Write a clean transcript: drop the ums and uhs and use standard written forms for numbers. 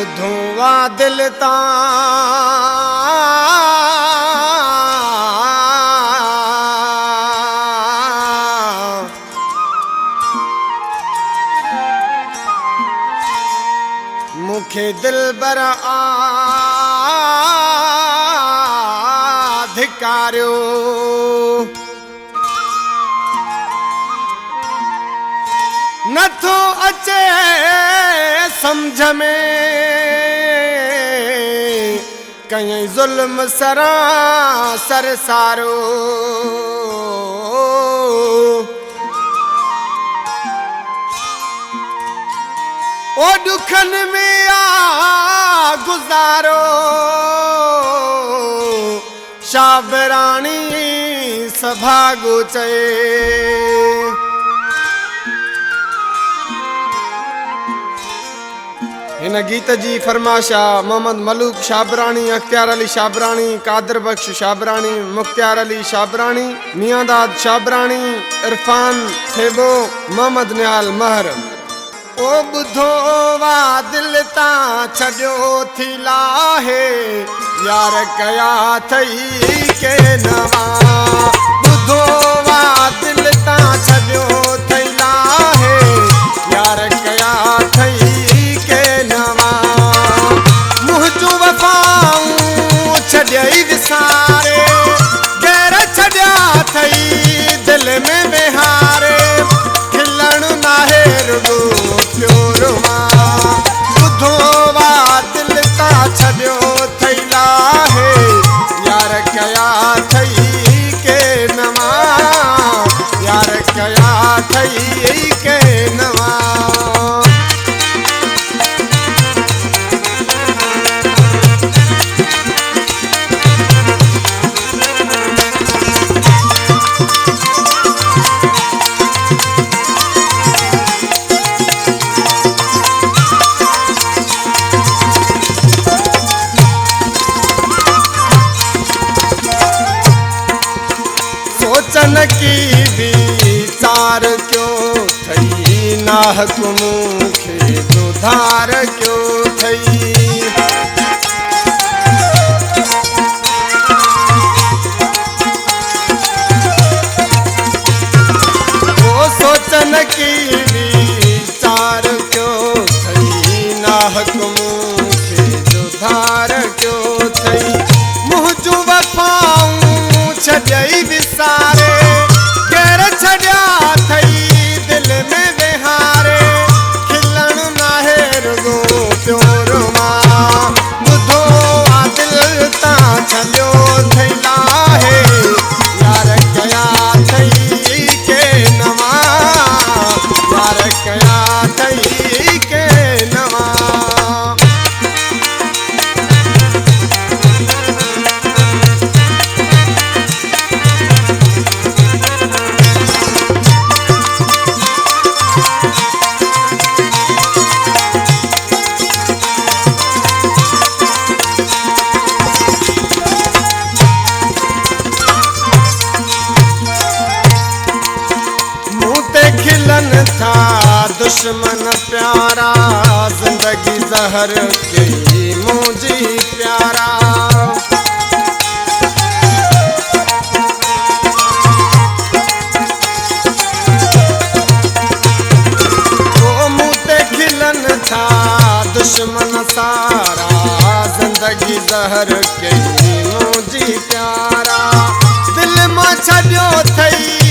बुधूं वा दिल तां मुखे दिलबर धिकारियो नथो अचे समझ में कहीं जुल्म सरासर सारो ओ दुखन में आ गुजारो शाबरानी सभागो चए इन गीत जी फरमाशा मोहम्मद मलूक शाबरानी, अख्तियार अली शाबरानी, कादर बख्श शाबरानी, मुख्तियार अली शाबरानी, मियांदाद शाबरानी, इरफान थेबो, मोहम्मद निहाल महर। ओ बुधो वा दिल तां छॾियो थी लाहे यार कया थई के नवा बुधो वा दिल तां छॾियो थई लाहे यार कया थई के नवा मुंहिंजो वफ़ाऊं छॾियई विसारे गैर छॾिया थई दिल में विहारे खिलण नाहे रुगो बुधो वा दिल तां छॾियो थई लाहे यार कया थई के नवा यार कया थई के नवा सोचन की विचार क्यों थई नाहक मुखे दुधार क्यों थई ओ सोचन की विचार क्यों थई नाहक मुखे दुधार क्यों थई मुंहिंजो वफ़ाऊं छॾियई विसारे गैर छॾिया थई दिल में विहारे खिलण नाहे रुगो प्योर मां बुधो वा दिल तां छॾियो थई लाहे यार कया थई के नवा यार कया थई के नवा खिलन था दुश्मन प्यारा जिंदगी जहर की मुझी प्यारा ओ मुते खिलन था दुश्मन सारा जिंदगी जहर की मुझी प्यारा दिल मां छॾियो थई